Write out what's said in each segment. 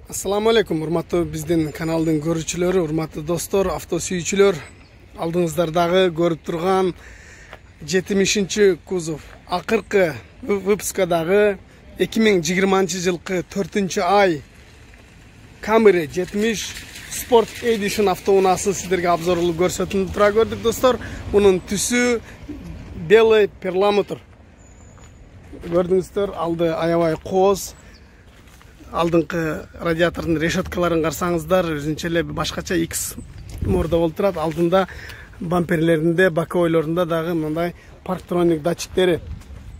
Assalamu alaikum, урматтуу биздин каналдын көрүүчүлөрү, урматтуу достор, авто сүйүүчүлөр. Алдыңыздардагы көрүп турган 70 кузов акыркы выпускадагы 2020 жылкы 4-ай Camry 70 Sport Edition автоунаасын сиздерге обзорлуу көрсөтүп тура көрдүк, достор. Мунун түсү белый перламутр. Көрдүңүздөр, алды аябай кооз. Алдыңкы радиатордун решеткаларын карсаңыздар, өзүнчө эле башкача X мордо болуп турат. Алдында бамперлеринде, боковойлорунда дагы мындай парктроник датчиктери.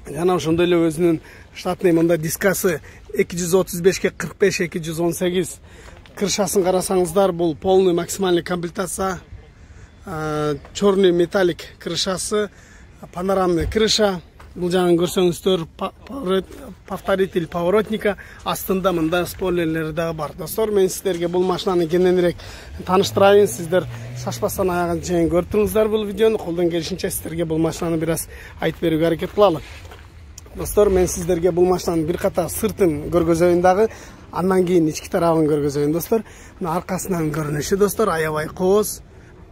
Жана ошондой эле өзүнүн штатный мындай дискасы 235 45 218. Крышасын карасаңыздар, бул полный максимальный комплектация. Черный металлик крышасы, панорамный крыша. Бул жагын көрсөңүздөр, повторитель поворотника, астында мындай спойлерлери дагы бар. Достор, мен сиздерге бул машинаны кененирээк тааныштырайын. Сиздер шашпастан аягына чейин көрүп туруңуздар бул видеону. Колдон келишинче сиздерге бул машинаны бир аз айтып берүүгө аракет кылалы. Достор, мен сиздерге бул машинанын бир ката сыртын көргөзөйүн дагы, андан кийин ички тарабын көргөзөйүн, достор. Мына аркасынан көрүнүшү, достор, аябай кооз.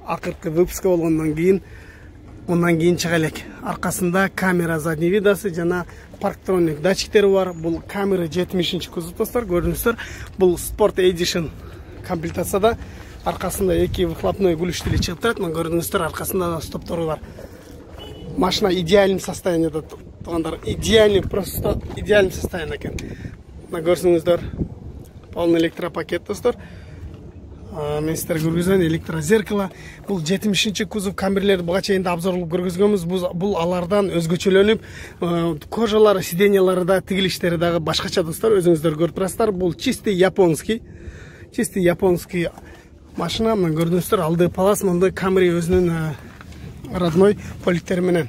Акыркы выпуска болгондон кийин ondan keyin чыга элек. Аркасында камера задний видасы жана парктроник датчиктери бар. Бул Camry 70 кузов, достор, көрүнүштөр. Бул Sport Edition комплектацияда. Аркасында эки выхлопной гүлүштүлү чыгып турат. Мына көрүнүштөр, аркасында да стоптору бар. Машина идеальный состояниеде тургандар. Идеальный, просто идеальный состояние экен. Мына көрсөңүздөр, полный электропакет, достор. Мен сиздерге көргөзөйүн, электрозеркало. Бул 70 кузов Camry'лерди буга чейин да обзорлуп көргөзгөнбүз. Бул алардан өзгөчөлөнүп, кожалары, сиденьялары да, тигилиштери дагы башкача, достор. Өзүңүздөр көрүп турасыздар. Бул чистый японский машина. Мына көрдүңүздөр, алды палас мындай Camry өзүнүн родной поликтери менен.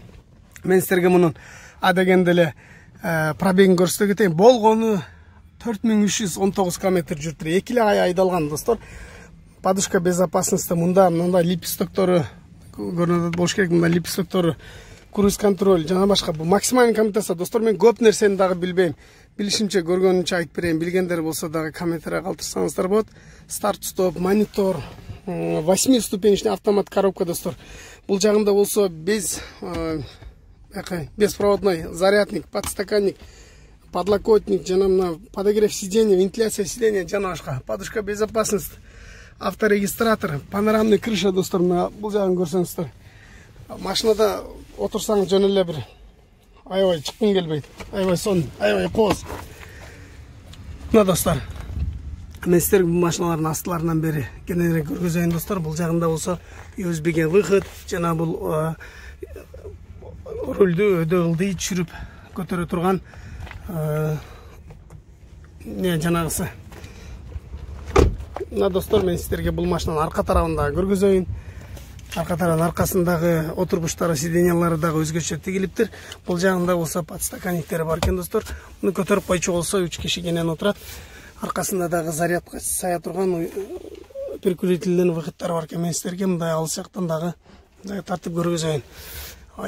Мен сиздерге мунун адегенде эле пробегин көрсөтө кетейин. Болгону 4319 км жүрүптүр. 2 ай айдалган, достор. Подушка безопасности мындай липстоктору көрүнөт болуш керек. Мындай липстоктору, круиз контроль жана башка. Бул максимальный комплектация, достор. Мен көп нерсени дагы билбейм. Билишимче, көргөнүмчө айтып берейин. Билгендер болсо дагы комментарийга калтырсаңыздар болот. Старт, стоп, монитор, 8-ступенечный автомат коробка, достор. Бул жагында болсо беспроводной зарядник, подстаканник, подлокотник, жана мына подогрев сиденья, вентиляция сиденья жана башка. Подушка безопасности, авторегистратор, панорамный крыша, достор. Бул жагын көрсөңүздөр. Машинада отурсаң жөн эле бир аябай чыккың келбейт. Аябай сон, аябай кооз. Мына, достор, мен сиздерге бул машиналардын астыларынан бери кененирээк көргөзөйүн, достор. Бул жагында болсо USB-ге выход, жана бул рулду өдө ылдый түшүрүп көтөрө турган жанагысы. Мына, достор, мен сиздерге бул машинанын арка тарабын дагы көргөзөйүн. Арка тарабынын аркасындагы отургучтары, сиденьялары дагы өзгөчө тигилиптир. Бул жагында болсо подстаканниктери бар экен, достор. Муну көтөрүп койчу болсо 3 киши кенен отурат. Аркасында дагы зарядка сая турган перкурительден выходдор бар экен. Мен сиздерге мындай алыс жактан дагы тартып көргөзөйүн.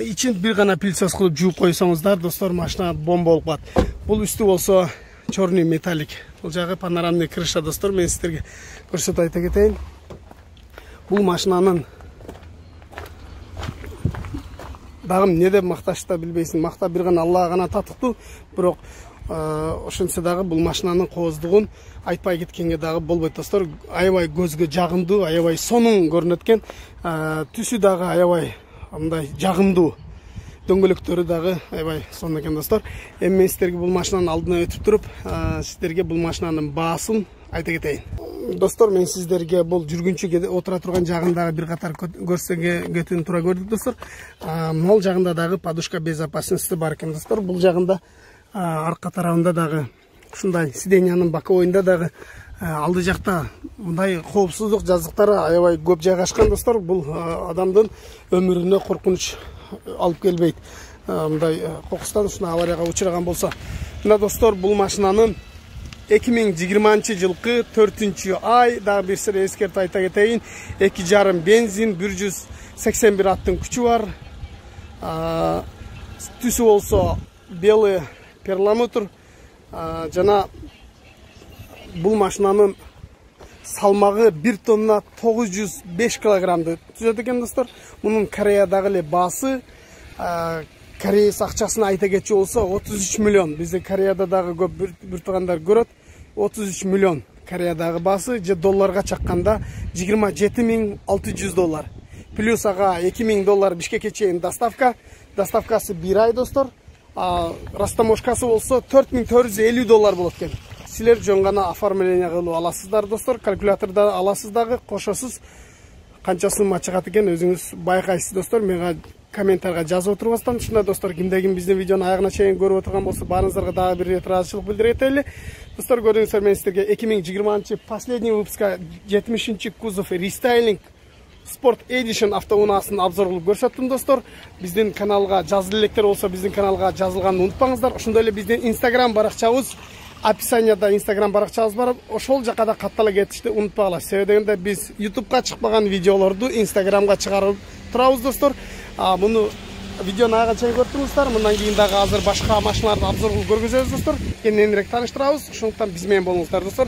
Ичин бир гана пыльцас кылып жууп койсоңуздар, достор, машина бомба болуп калат. Бул үстү болсо черный металлик. Бул жагы панорамный крыша, достор. Мен сиздерге көрсөтүп айта кетейин. Бул машинанын дагы эмне деп макташты билбейсиң. Макта бир гана Аллага гана татыктуу. Бирок ошентсе дагы бул машинанын кооздугун айтпай кеткенге дагы болбойт, достор. Аябай көзгө жагымдуу, аябай сонун көрүнөт экен. Түсү дагы аябай мындай жагымдуу. Дөңгөлөктөрү дагы аябай сонун экен, достор. Эми мен сиздерге бул машинанын алдына өтүп туруп, сиздерге бул машинанын баасын айта кетейин. Достор, мен сиздерге бул жүргүнчү отура турган жагындагы бир катар көрсөтүүнү тура көрдүк, достор. Мол жагында дагы подушка безопасности бар экен, достор. Бул жагында арка тарабында дагы ушундай сиденьянын боковойунда дагы алды жакта мындай коопсуздук жазыктары аябай көп жайгашкан, достор. Бул адамдын өмүрүнө коркунуч алып келбейт. Мындай кокустан ушуна аварияга учураган болсо. Мына, достор, бул машинанын 2020 жылкы 4-ай дагы бир сыйра эскертип айта кетейин. 2,5 бензин, 181 аттын күчү бар. Түсү болсо белый перламутр, жана бул машинанын салмагы 1 тонна 905 килограммды түзөт экен достор. Мунун Кореядагы эле баасы Кореец акчасын айта кетчү болсо 33 миллион. Бизде Кореяда дагы көп бир туугандар көрөт. 33 миллион Кореядагы баасы же долларга чакканда 27600 доллар. Плюс ага 2000 доллар Бишкекке чейин доставкасы 1 ай достор. Растаможкасы болсо 4450 доллар болот экен. Силер жөн гана оформление кылып аласыздар достор. Калькуляторда аласыз дагы, кошосуз. Канчасын мачыгат экен өзүңүз байкайсыз достор. Мага комментарийга жазып отурбастан. Ушундай достор, кимде ким биздин видеону аягына чейин көрүп отурган болсо, баарыңыздарга дагы бир рет ыраазычылык билдирет. Достор, көрдүңүздөр, мен сиздерге 2020 последний выпуска 70 кузов рестайлинг Sport Edition автоунаасын обзор кылып көрсөттүм достор. Биздин каналга жазылып электер болсо, биздин каналга жазылганды унутпаңыздар. Ошондой эле биздин Instagram баракчабыз, описанияда Instagram баракчабыз бар. Ошол жака да каттала кетишти унутпагыла. Себеби дегенде биз YouTube'га чыкпаган видеолорду Instagram'га чыгарып турабыз достор. Муну видеону аяга чейин көрдүңүздөр. Мындан кийин дагы азыр башка машиналарды обзор кылып көргөзөбүз достор. Кененирээк тааныштырабыз. Ошондуктан биз менен болуңуздар достор.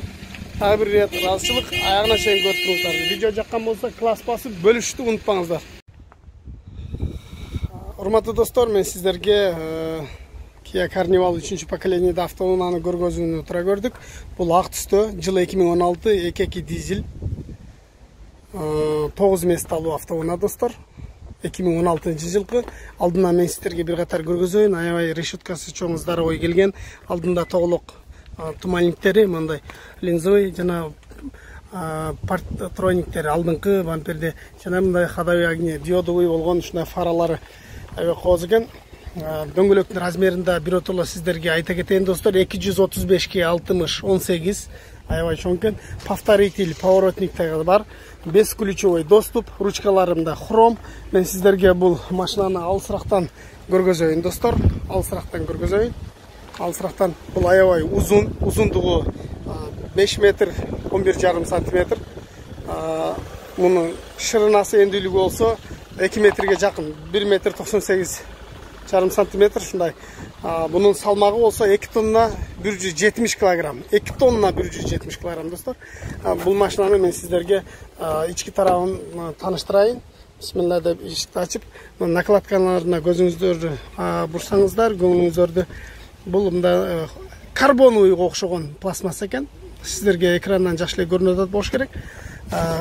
Тағы бір рет разычылык, аяғына чейин көрүп туруңуздар. Видео жаккан болсо класс басып бөлүшүштү унутпаңыздар. Урматтуу достор, мен сиздерге Kia Carnival 3 поколениеде автоунааны көргөзүүнү тура көрдүк. Бул ак түстө, жылы 2016 2.2 дизель 9 местталуу автоунаа достор. 2016 жылкы. Алдынан мен сиздерге бир катар көргөзөйүн. Аябай решеткасы чоң здоровый келген. Алдында тоголок туманниктери, мындай линзовый жана партрониктери алдыңкы бамперде жана мындай ходовой огни диодовый болгон ушундай фаралары кооз экен. Дөңгөлөктүн размеринде биротоло сиздерге айта кетейин достор, 235 60 18 аябай чоң экен. Повторитель поворотниктер бар, бесключевой доступ, ручкаларында хром. Мен сиздерге бул машинаны алысырактан көргөзөйүн достор, алысырактан көргөзөйүн. Алысырактан бул аябай узундугу 5 метр 11,5 сантиметр. Мунун шырынасы эндүүлүгү болсо 2 метрге жакын, 1 метр 98,5 сантиметр ушундай. Бунун салмагы болсо 2 тонна 170 килограмм. 2 тонна 170 килограмм достор. Бул машинаны мен сиздерге ички тарабын тааныштырайын. Бисмилла деп эшикти ачып, накладкаларына көзүңүздөрдү бурсаңыздар, көңүлүңүздөрдү бул мында карбоновыйга окшогон пластмасса экен. Сиздерге экрандан жакшы эле көрүнүп атат болуш керек.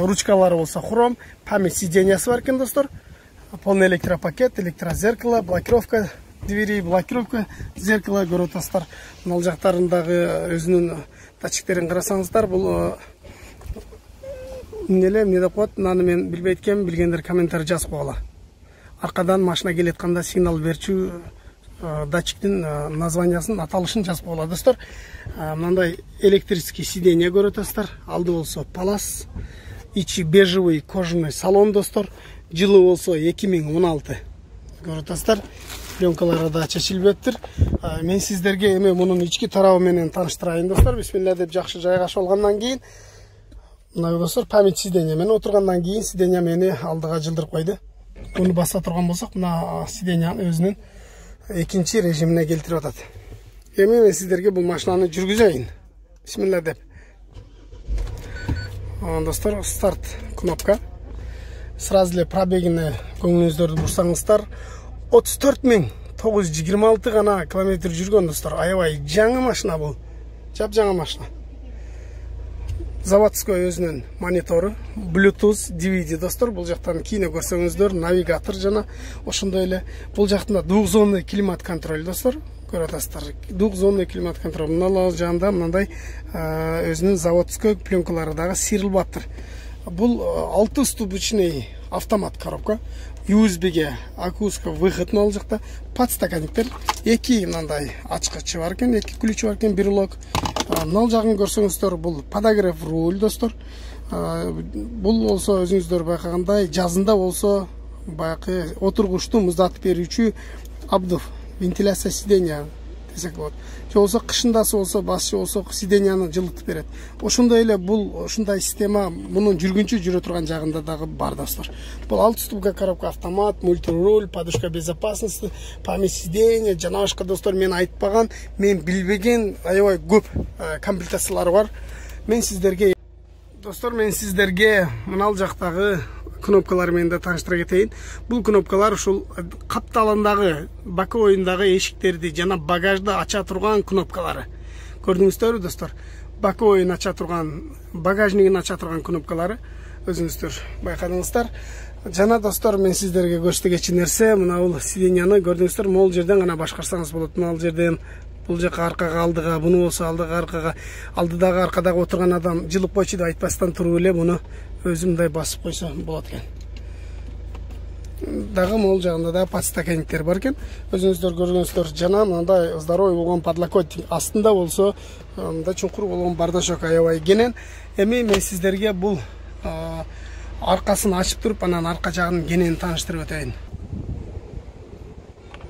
Ручкалары болсо хром, память сиденьясы бар экен достор. Полный электропакет, электрозеркало, блокировка двери, блокировка зеркала көрүп атасыздар. Мына жактарындагы өзүнүн датчиктерин карасаңыздар, бул эмне деп коет, мынаны мен билбейт экенмин, билгендер комментарий жазып койгула. Аркадан машина келетканда сигнал берчү датчиктин названиясын, аталышын жазып койгула достор. Мындай электрический сиденье көрүп атасыздар. Алды болсо палас, ичи бежевый кожаный салон достор. Жылы болсо 2016 көрүп атасыздар. Пленкалары да чечилбептир. Мен сиздерге эми мунун ички тарабы менен тааныштырайын достор. Бисмилла деп жакшы жайгашып алгандан кийин, мына достор, память сиденье менен отургандан кийин сиденье мени алдыга жылдырып койду. Буну баса турган болсок, мына сиденьяны өзүнүн экинчи режимине келтирип атат. Эми мен сиздерге бул машинаны жүргүзөйүн. Бисмилла деп. Достор, старт кнопка. Сразу эле пробегине көңүлүңүздөрдү бурсаңыздар, 34.926 гана километр жүргөн достор. Аябай жаңы машина бул. Жап-жаңы машина. Заводской өзүнүн монитору, Bluetooth, DVD достор. Бул жактан кино көрсөңүздөр, навигатор жана ошондой эле бул жактында двухзонный климат контроль достор. Көрүп атасыздар. Двухзонный климат контроль. Мына жанда мындай өзүнүн заводской пленкалары дагы сирилип аттыр. Бул 6-ступичный автомат коробка. USB-ге акустика выход мына жакта, подстаканниктер, 2 мындай ачкычы бар экен, 2 ключ бар экен, бир лок. Мына жагын көрсөңүздөр, бул подогрев руль достор. Бул болсо өзүңүздөр байкагандай, жазында болсо баягы отургучту муздатып берүүчү обдув, вентиляция сиденья десек болот. Же болсо кышындасы болсо, басчы болсо сиденьяны жылытып берет. Ошондой эле бул ушундай система мунун жүргүнчү жүрө турган жагында дагы бар достор. Бул 6 ступка коробка автомат, мультируль, подушка безопасности, память сиденья, жана башка достор, мен айтпаган, мен билбеген аябай көп комплектациялары бар. Мен сіздерге достор, мен сіздерге мынал жақтағы кнопкалармен де таныштыра кетейин. Бұл кнопкалар ушул капталындагы бака оюндағы эшиктерди жана багажды ача турган кнопкалары. Көрдүңүздөрбү достор? Бака оюн ача турган, багажнигин ача турган кнопкалары. Өзүңүздөр байкадыңыздар. Жана достор, мен сіздерге көрсөтөчү нерсе мына бул сиденияны көрдүңүздөр, могул жерден гана башкарсаңыз болот. Мына жерден бул жака аркага, алдыга, буну болсо алдыга, аркага, алдыдагы, аркадагы отурган адам жылып койчу деп айтпастан туруп эле буну өзү мындай басып койсо болот экен. Дагы могул жагында да подстаканниктер бар экен. Өзүңүздөр көргөнсүздөр. Жана мындай здоровый болгон подлокотник, астында болсо мындай чуңкур болгон бардачок аябай кенен. Эми мен сиздерге бул аркасын ачып туруп, анан арка жагын кенен тааныштырып өтөйүн.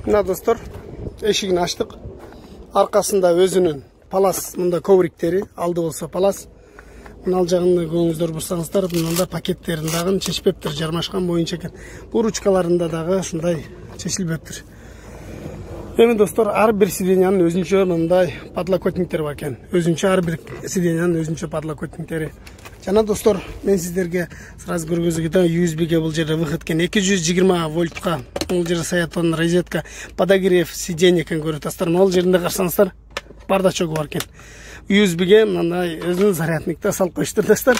Мына достор, эшигин ачтык. Аркасында өзүнүн палас, мында ковриктери, алды болсо палас. Мына ал жагын көңүңүздөр бурсаңыздар, мында пакеттерин дагы чечпептир, жармашкан боюнча экен. Бул ручкаларында дагы ушундай чечилбептир. Эми достор, ар бир сиденянын өзүнчө мындай подлокотниктери бар экен. Өзүнчө ар бир сиденянын өзүнчө подлокотниктери. Жана достор, мен сиздерге сразу көргөзгөдө USB-ге бул жерде выход экен. 220 вольтка бул жерде саятон розетка, подогрев сиденье экен көрөтасыздар. Могул жеринде карасаңыздар, бардачогу бар экен. USB-ге мындай өзүнүн зарядникти салып коюштур достор.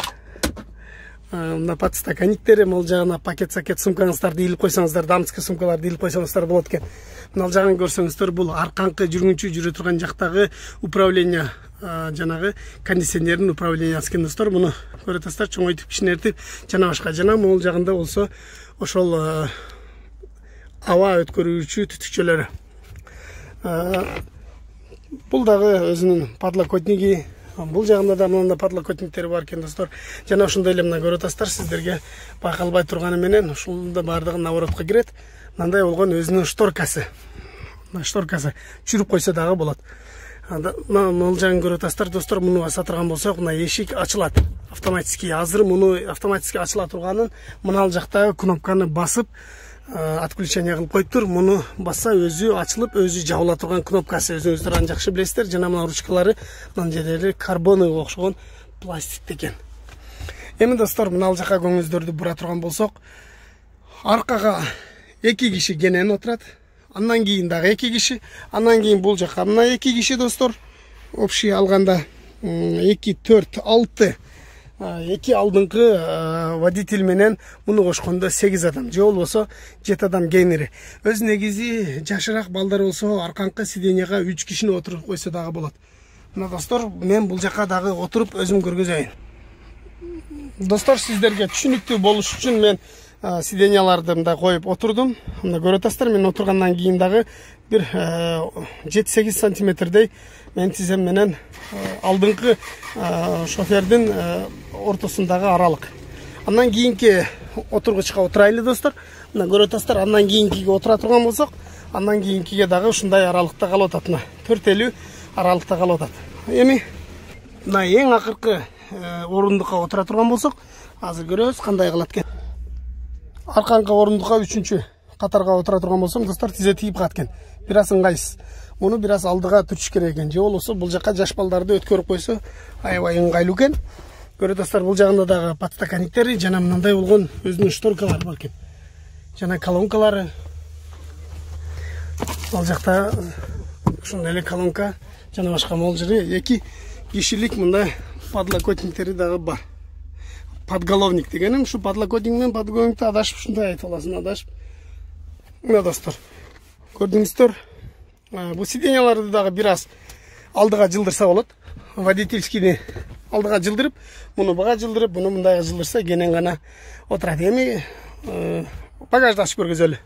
Мына подстаканниктери, могул жагына пакет-сакет сумкаңыздарды илип койсоңуздар, дамский сумкаларды илип койсоңуздар болот экен. Мына жагын көрсөңүздөр, бул арканкы жүргүнчү жүрө турган жактагы управление, жанагы кондиционердин управлениясы экен достор. Муну көрөтасыздар, чоңойтуп, кичинертип жана башка. Жана могул жагында болсо ошол аба өткөрүүчү түтүкчөлөрү. Бул дагы өзүнүн подлокотниги. Бул жагында да мындай подлокотниктери бар экен достор. Жана ошондой эле мына көрөтасыздар, сиздерге байкалбай турганы менен ушунда бардыгы наворотко кирет. Мындай болгон өзүнүн шторкасы. Шторкасы чүрүп койсо дагы болот. Могул жагын көрөтасыздар достор, муну баса турган болсок, мына эшик ачылат. Автоматически азыр муну автоматически ачыла турганын мына жактагы кнопканы басып отключение кылып коюптур. Муну басса өзү ачылып, өзү жабыла турган кнопкасы. Өзүңүздөр аны жакшы билесиздер. Жана мына ручкалары мына жерлери карбоновго окшогон пластик экен. Эми достор, мына жака көңүңүздөрдү бура турган болсок, аркага 2 киши кенен отурат. Андан кийин дагы 2 киши, андан кийин бул жака мына 2 киши достор. Общий алганда 2, 4, 6 2 алдыңкы водитель менен муну кошкондо 8 адам, же болбосо 7 адам кейинери. Өз негизи жашыраак балдар болсо арканкы сиденияга 3 кишини отуруп койсо дагы болот. Мына достор, мен бул жака дагы отуруп өзүм көргөзөйүн. Достор, сиздерге түшүнүктүү болуш үчүн мен сиденияларды мындай коюп отурдум. Мына көрөтасыздар, мен отургандан кийин дагы бир 7-8 сантиметрдей мен тизем менен алдыңкы шофердин ортосундагы аралык. Андан кийинки отургучка отурайлы достор. Мына көрөтасыздар, андан кийинкиге отура турган болсок, андан кийинкиге дагы ушундай аралыкта калып атат. Мына 4-50 аралыкта калып атат. Эми мына эң акыркы орундукка отура турган болсок, азыр көрөбүз кандай калат экен. Арканкы орундукка 3-чү катарга отура турган болсом, достор, тизе тийип калат экен. Бир аз ыңгайсыз. Муну бир аз алдыга түрчүш керек экен. Же болбосо бул жака жаш балдарды өткөрүп койсо аябай ыңгайлуу экен. Көрөтасыздар, бул жагында дагы подстаканниктери жана мындай болгон өзүнүн шторкалары бар экен. Жана колонкалары. Бул жакта ушундай эле колонка жана башка могул жерде 2 кишилик мындай подлокотниктери дагы бар. Подголовник дегеним ушу подлокотник менен подголовникти адашып ушундай айтып аласың, адашып. Мына достор, көрдүңүздөр, бул сиденияларды дагы бир аз алдыга жылдырса болот. Водительскийни алдыга жылдырып, муну бага жылдырып, муну мындайга жылдырса кенен гана отурат. Эми багажды ачып көргөзөлү.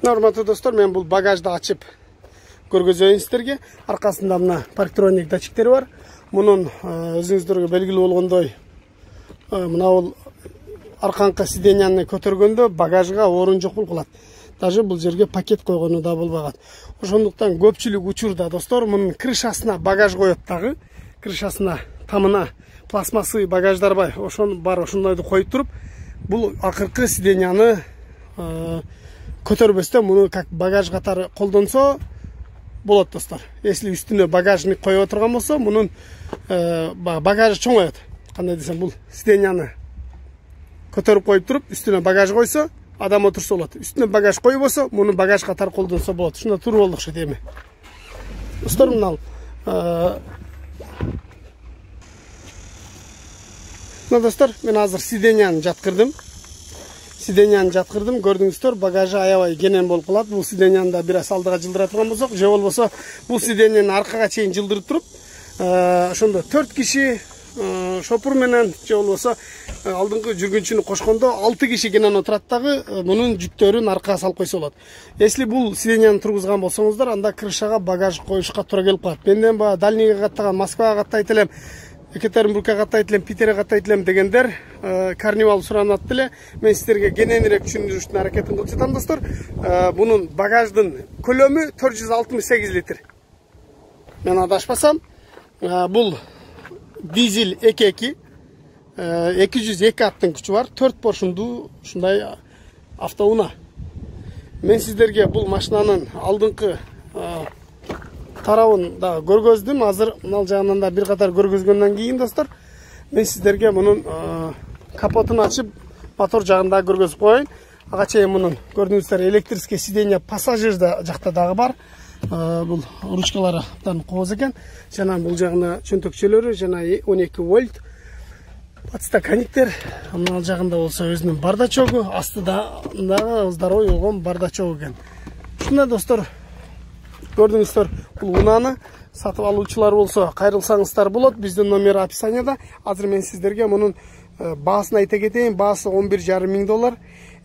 Урматтуу достор, мен бул багажды ачып көргөзөйүн сиздерге. Аркасында мына парктроник датчиктери бар. Мунун өзүңүздөргө белгилүү болгондой, мына бул арканкы сиденияны көтөргөндө багажга орун жок кылат. Даже бул жерге пакет койгону да болбаган. Ошондуктан көпчүлүк учурда достор, мунун крышасына багаж коет дагы. Крышасына, тамына пластмассовый багаждар бар. Ошондойду коюп туруп, бул акыркы сиденияны көтөрбөстөн муну как багаж катары колдонсо, болот достор. Если үстүнө багажник коюп отурган болсо, мунун багажы чоңоет. Кандай десем, бул сиденьяны көтөрүп коюп туруп, үстүнө багаж койсо, адам отурса болот. Үстүнө багаж коюп болсо, муну багаж катары колдонсо болот. Ушунда туруп болду окшойт эми. Достор, мына достор, мен азыр сиденьяны жаткырдым. Көрдүңүздөр, багажы аябай кенен болуп калат. Бул сиденьяны да бир аз алдыга жылдыра турган болсок, же болбосо бул сиденьяны аркага чейин жылдырып туруп, ошондо 4 киши шопур менен же болбосо алдыңкы жүргүнчүнү кошкондо 6 киши кенен отурат дагы, мунун жүктөрүн аркага салып койсо болот. Если бул сиденьяны тургузган болсоңуздар, анда крышага багаж коюшка туура келип калат. Менден баягы дальнийге каттаган, Москвага каттайт элем, Екатеринбургка каттайт элем, Питерге каттайт элем дегендер карнивал суранат деле. Мен сиздерге кененирээк түшүндүрүштүн аракетин кылып жатам достор. Бунун багаждын көлөмү 468 литр. Мен адашпасам, бул дизель 2.2, 202 аттын күчү бар, 4 поршундуу ушундай автоунаа. Мен сиздерге бул машинанын алдыңкы тарабын да көргөздүм. Азыр мынал жагынан да бир катар көргөзгөндөн кийин достор, мен сиздерге мунун капотун ачып, мотор жагын да көргөзүп коеюн. Ага чейин мунун көрдүңүздөр, электрический сиденье пассажир жакта дагы бар. Бул ручкалардан кооз экен. Жана бул жагында чөнтөкчөлөрү, жана 12 вольт подстаканниктер. Мынал жагында болсо өзүнүн бардачогу, астыда дагы здоровый болгон бардачок экен. Ушундай достор, көрдүңүздөр, бул унааны сатып алуучулар болсо кайрылсаңыздар болот. Биздин номер описанияда. Азыр мен сиздерге мунун баасын айта кетейин. Баасы $11,500,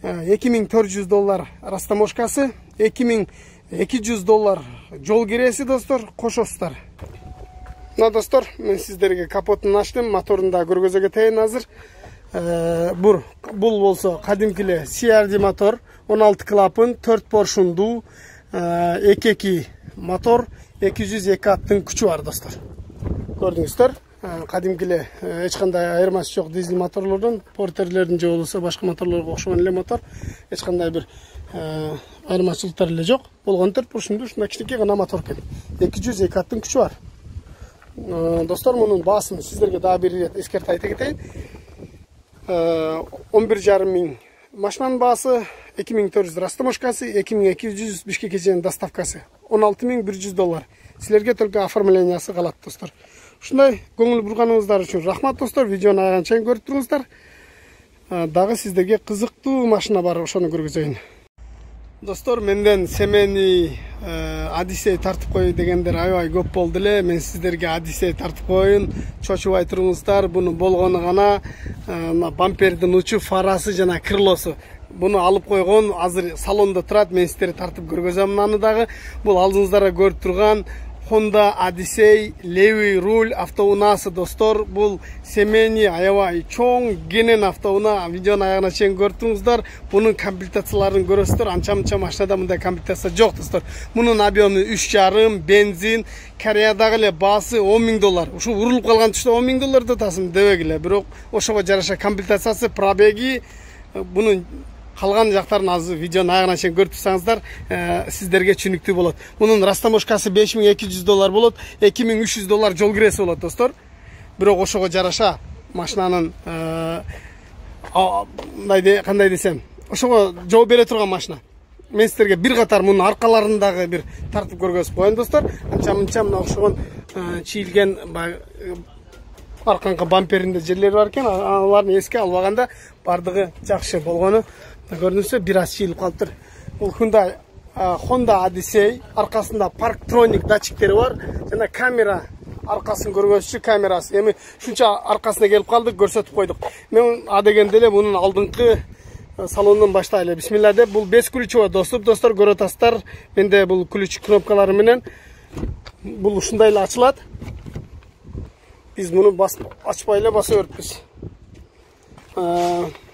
$2,400 растаможкасы, $2,200 жол киреси достор, кошосуздар. Мына достор, мен сиздерге капотун ачтым, моторун да көргөзө кетейин азыр. Бул болсо кадимки эле CRD мотор, 16 клапан, 4 поршундуу, 2.2 мотор, 202 аттын күчү бар достор. Көрдүңүздөр, кадимки эле эч кандай айырмасы жок дизель моторлордон, портерлердин же болбосо башка моторлорго окшогон эле мотор. Эч кандай бир айырмачылыктар эле жок. Болгон 4 поршундуу ушундай кичинекей гана мотор экен. 202 аттын күчү бар. Достор, мунун баасын сиздерге дагы бир ирет эскертип айта кетейин. 11,500 машинанын баасы, 2,400 растаможкасы, 2,200 Бишкекке чейин доставкасы, $16,100. Силерге только оформлениясы калат достор. Ушундай көңүл бурганыңыздар үчүн рахмат достор. Видеону аягына чейин көрүп туруңуздар. Дагы сиздерге кызыктуу машина бар, ошону көргөзөйүн. Достор, менден семейный Одиссей тартып кой дегендер аябай көп болду эле. Мен сиздерге Одиссей тартып коеюн, чочубай туруңуздар. Буну болгону гана бампердин учу, фарасы жана крылосу. Буну алып койгон, азыр салондо турат. Мен сиздерге тартып көргөзөм аны дагы. Бул алдыңыздарга көрүп турган Honda Odyssey левый руль автоунаасы достор. Бул семейный аябай чоң кенен автоунаа. Видеону аягына чейин көрүп туруңуздар. Бунун комплектацияларын көрөсүздөр. Анча-мынча машинада мындай комплектация жок достор. Мунун объему 3,5, бензин, Кореядагы эле баасы $10,000. Ушу урулуп калган түштө $10,000 татасым дебек эле. Бирок ошого жараша комплектациясы, пробеги, бунун калган жактарын азыр видеону аягына чейин көрүп турсаңыздар, сиздерге түшүнүктүү болот. Мунун растаможкасы $5,200 болот, $2,300 жол киреси болот достор. Бирок ошого жараша машинанын кандай десем, ошого жооп бере турган машина. Мен сиздерге бир катар мунун аркаларын дагы бир тартып көргөзүп коеюн достор. Анча-мынча мына окшогон чийилген арканкы бамперинде жерлери бар экен. Аларды эске албаганда бардыгы жакшы болгону көрүнүшсө бир аз чийилип калыптыр. Бул Honda Odyssey, аркасында парктроник датчиктери бар жана камера, аркасын көргөзчү камерасы. Эми шунча аркасына келип калдык, көрсөтүп койдук. Мен адегенде эле мунун алдыңкы салондон баштайлы. Бисмилла деп, бул 5 ключевой доступ достор, көрө атасыздар. Менде бул ключ кнопкалары менен бул ушундай эле ачылат. Биз муну ачпай эле баса бериппиз.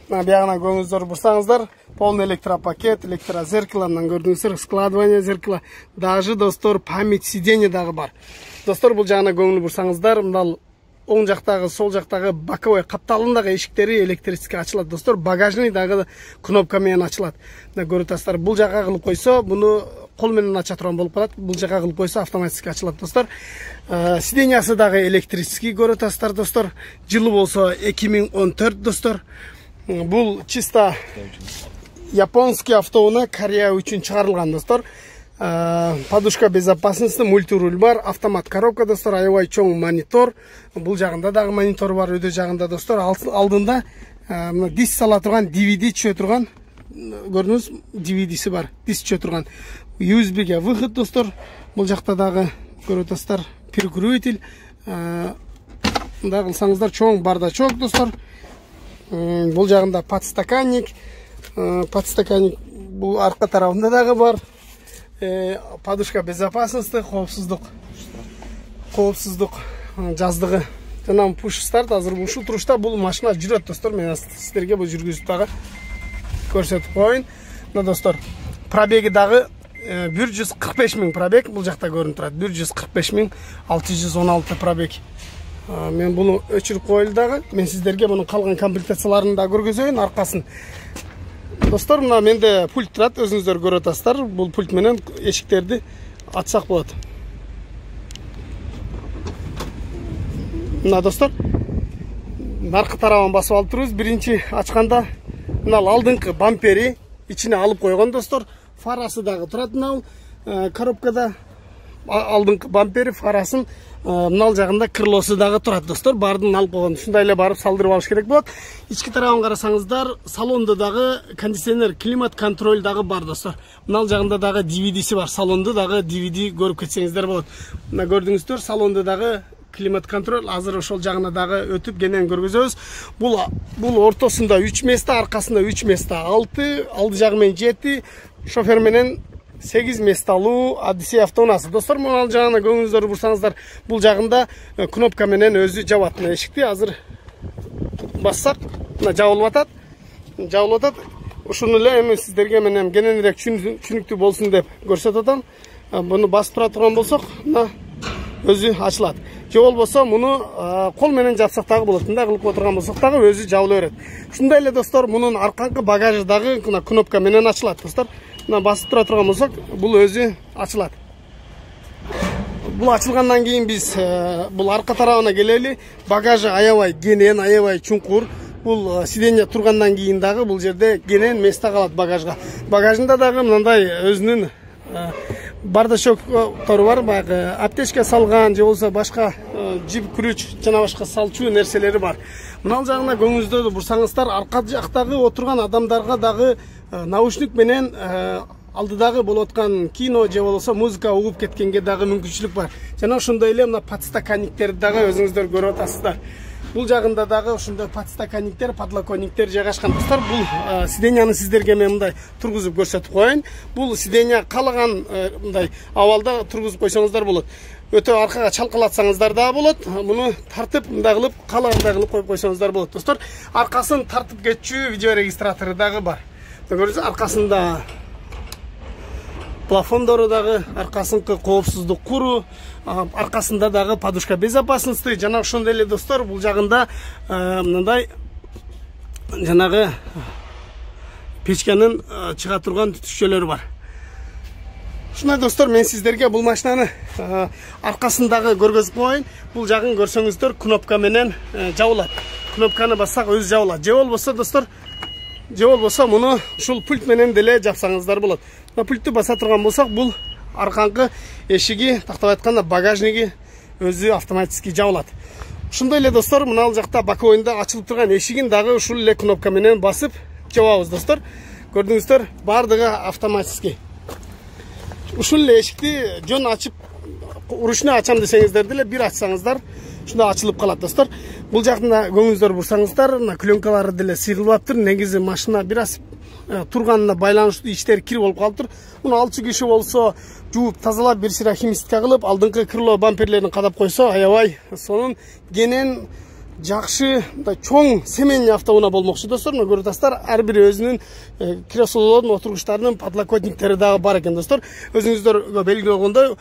Биягына көңүңүздөрү бурсаңыздар, полный электропакет, электрозеркаланан көрдүңүздөр, складывание зеркала, даже достор память сиденья дагы бар. Достор, бул жагына көңүл бурсаңыздар, мындай оң жақтағы, сол жақтағы боковой капталындагы эшиктери электрический ачылат достор. Багажный дагы кнопка менен ачылат. Мына көрүп атасыздар. Бул жака кылып койсо, буну кол менен ача турган болуп калат. Бул жака кылып койсо автоматически ачылат достор. Сидениясы дагы электрический көрүп атасыздар достор. Жылы болсо 2014 достор. Бул чисто японский автоунаа Корея үчүн чыгарылган достор. Подушка безопасности, мультируль бар, автомат коробка достор, аябай чоң монитор. Бул жагында дагы монитор бар, өйдө жагында достор. Алдында диск сала турган, DVD түшө турган, көрдүңүз, DVDси бар, диск түшө турган. USB-ге выход достор. Бул жакта дагы көрүп атасыздар, перекрутитель. Мындай кылсаңыздар чоң бардачок достор. Бул жагында подстаканник. Подстаканник бул арка тарабында дагы бар. Подушка безопасности, коопсуздук жаздыгы. Жана push start азыр ушул турушта бул машина жүрөт достор. Мен сиздерге бул жүргүзүп дагы көрсөтүп коеюн. Мына достор, пробеги дагы 145 000 пробег бул жакта көрүнүп турат. 145 616 пробег. Мен буну өчүрүп коелу дагы. Мен сиздерге мунун калган комплектацияларын да көргөзөйүн, аркасын. Достор, мына менде пульт турат, өзүңүздөр көрүп атасыздар. Бул пульт менен эшиктерди ачсак болот. Мына достор, аркы тарабын басып алып турубуз. Биринчи ачканда мына алдыңкы бампери ичине алып койгон достор. Фарасы дагы турат мына коробкада. Алдыңкы бампери, фарасын мына жагында крылосу дагы турат достор. Бардын алып койгон. Ушундай эле барып салдырып алыш керек болот. Ички тарабын карасаңыздар, салондо дагы кондиционер, климат контроль дагы бар достор. Мына жагында дагы DVDси бар. Салондо дагы DVD көрүп кетсеңиздер болот. Мына көрдүңүздөр, салондо дагы климат контроль. Азыр ошол жагына дагы өтүп кенен көргөзөбүз. Бул ортосунда 3 места, аркасында 3 места 6, алды жагы менен 7, шофер менен 8 месталуу Odyssey автоунаасы. Достор, мына жагына көңүлүңүздөрдү бурсаңыздар, бул жагында кнопка менен өзү жабат. Мына эшикти азыр бассак, мына жабылып атат. Ушуну эле эми сиздерге менен кененирээк түшүнүктүү болсун деп көрсөтүп атам. Буну басып тура турган болсок, мына өзү ачылат. Же болбосо муну кол менен жапсак дагы болот. Мындай кылып отурган болсок дагы өзү жабыла берет. Ушундай эле достор, мунун арканкы багажы дагы мына кнопка менен ачылат достор. Мына басып тура турган болсок, бул өзү ачылат. Бул ачылгандан кийин биз бул арка тарабына келели. Багажы аябай кенен, аябай чуңкур. Бул сиденье тургандан кийин дагы бул жерде кенен места калат багажга. Багажында дагы мындай өзүнүн бардачоктору бар, баягы аптечка салган, же болбосо башка жип, күрүч жана башка салчу нерселери бар. Мына жагына көңүлүңүздөрдү бурсаңыздар, арка жактагы отурган адамдарга дагы наушник менен алдыдагы болуп аткан кино же болбосо музыка угуп кеткенге дагы мүмкүнчүлүк бар. Жана ошондой эле мына подстаканниктерди дагы өзүңүздөр көрүп атасыздар. Бул жагында дагы ошондой подстаканниктер, подлоконниктер жайгашкан достор. Бул сиденьяны сиздерге мен мындай тургузуп көрсөтүп коеюн. Бул сиденья каалаган мындай абалда тургузуп койсоңуздар болот. Өтө аркага чалкалатсаңыздар да болот. Муну тартып мындай кылып, каалагандай кылып коюп койсоңуздар болот достор. Аркасын тартып кетчү видео регистратору дагы бар. Көрүңүз, аркасында плафондору дагы, аркасынкы коопсуздук куру, аркасында дагы подушка безопасности. Жана ошондой эле достор, бул жагында мындай жанагы печканын чыга турган түтүкчөлөрү бар. Ушундай достор, мен сиздерге бул машинаны аркасындагы көргөзүп коеюн. Бул жагын көрсөңүздөр, кнопка менен жабылат. Кнопканы бассак өзү жабылат. Же болбосо достор, муну ушул пульт менен деле жапсаңыздар болот. Мына пультту баса турган болсак, бул арканкы эшиги, тактап айтканда багажниги өзү автоматически жабылат. Ушундай эле достор, мына жакта боковойунда ачылып турган эшигин дагы ушул эле кнопка менен басып жабабыз достор. Көрдүңүздөр, бардыгы автоматически. Ушул эле эшикти жөн ачып, урушуна ачам десеңиздер деле бир ачсаңыздар, ушундай ачылып калат достор. Бул жакында көңүңүздөр бурсаңыздар, мына клёнкалары деле сыйгылып атыр. Негизи машина бир аз турганына байланыштуу иштер кир болуп калыптыр. Муну алчу киши болсо жууп тазалап, бир сыйра химистика кылып, алдыңкы крыло бамперлерин кадап койсо, аябай сонун кенен жакшы мындай чоң семейный автоунаа болмокчу достор. Мына көрүп атасыздар, ар бири өзүнүн креслолордун, отургучтарынын подлокотниктери дагы бар экен достор. Өзүңүздөргө белгилүү болгондой,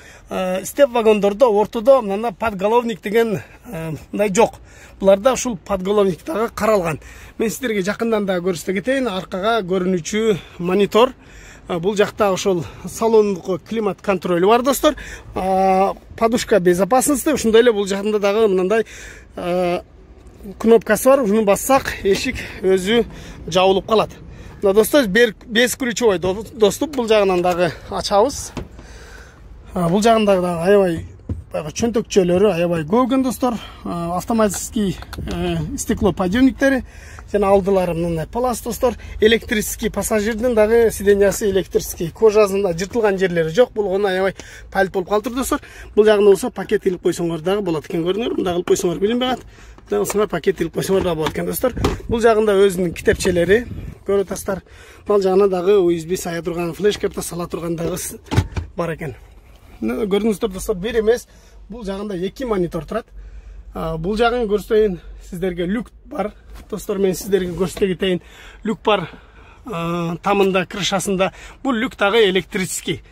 степ вагондордо ортодо мына подголовник деген мындай жок. Буларда ушул подголовник дагы каралган. Мен сиздерге жакындан да көрсөтө кетейин. Аркага көрүнүүчү монитор. Бул жакта ошол салондук климат контролю бар достор. Подушка безопасности. Ошондой эле бул жакында дагы мындай кнопкасы бар. Ушуну бассак, эшик өзү жабылып калат. Мына достор, бесключевой доступ. Бул жагынан дагы ачабыз. Бул жагында дагы аябай чөнтөкчөлөрү аябай көп экен достор. Автоматический стеклоподъемниктери жана алдылары мындай пласт достор. Электрический пассажирдин дагы сиденьясы электрический. Кожасында жыртылган жерлери жок. Болгону аябай палит болуп калыптыр достор. Бул жагында болсо пакет илип койсоңор дагы болот экен, көрүңөр. Мында кылып койсоңор билинбей калат. Мында болсоңор пакет илип койсоңор дагы болот экен достор. Бул жагында өзүнүн китепчелери көрүп атасыздар. Бул жагына дагы USB сая турган, флеш карта сала турган дагы бар экен. Көрдүңүздөр достор, бир эмес, бул жагында 2 монитор турат. Бул жагын көрсөтөйүн сиздерге, люк бар. Достор, мен сиздерге көрсөтө кетейин. Люк бар тамында, крышасында. Бул люк дагы электрический.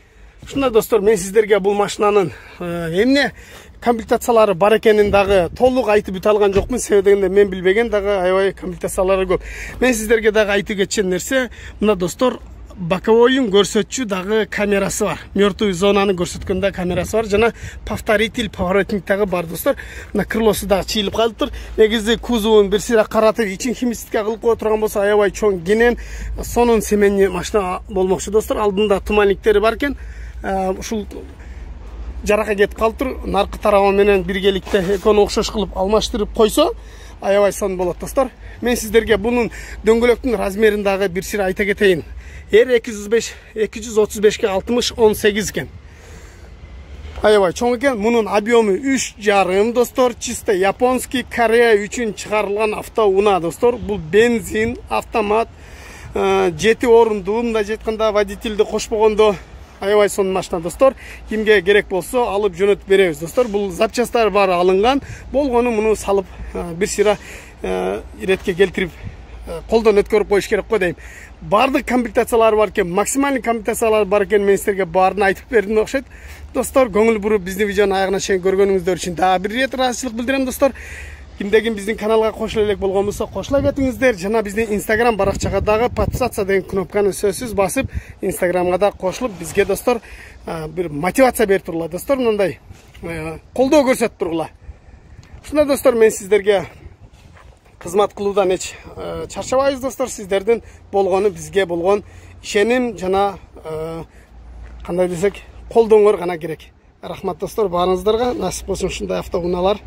Ушундай достор, мен сиздерге бул машинанын эмне комплектациялары бар экенин дагы толук айтып бүтө алган жокмун. Себеби дегенде мен билбеген дагы аябай комплектациялары көп. Мен сиздерге дагы айтып кетчү нерсе, мына достор, боковойун көрсөтчү дагы камерасы бар. Мёртвый зонаны көрсөткөндө камерасы бар. Жана повторитель поворотник дагы бар достор. Мына крылосу дагы чийилип калыптыр. Негизи кузовун бир сыйра каратып, ичин химистика кылып кое турган болсо аябай чоң кенен сонун семейный машина болмокчу достор. Алдында туманниктери бар экен. Ушул жарака кетип калыптыр. Наркы тарабы менен биргеликте экөөнү окшош кылып алмаштырып койсо аябай сонун болот достор. Мен сиздерге бунун дөңгөлөктүн размерин дагы бир сыйра айта кетейин. R235 235 60 18 экен. Аябай чоң экен. Мунун объему 3,5 достор. Чисто японский, Корея үчүн чыгарылган автоунаа достор. Бул бензин, автомат, 7 орундуу, мындай жетканда водительди кошпогондо аябай сонун машина достор. Кимге керек болсо алып жөнөтүп беребиз достор. Бул запчасттар баары алынган. Болгону муну салып бир сыйра иретке келтирип колдон өткөрүп коюш керек го дейм. Бардык комплектациялары бар экен, максималдык комплектациялары бар экен. Мен сиздерге баарын айтып бердим окшойт. Достор, көңүл буруп биздин видеону аягына чейин көргөнүңүздөр үчүн дагы бир рет ыраазычылык билдирем достор. Кимдегин биздин каналга кошула элек болгон болсо кошула кетиңиздер. Жана биздин Instagram баракчага дагы подписаться деген кнопканы сөзсүз басып, Instagramга да кошулуп, бизге достор бир мотивация берип тургула достор, мындай колдоо көрсөтүп тургула. Ушундай достор, мен сиздерге кызмат кылуудан эч чарчабайбыз достор. Сиздердин болгону бизге болгон ишеним жана кандай десек, колдооңор гана керек. Рахмат достор, баарыңыздарга. Насип болсун ушундай автоунаалар.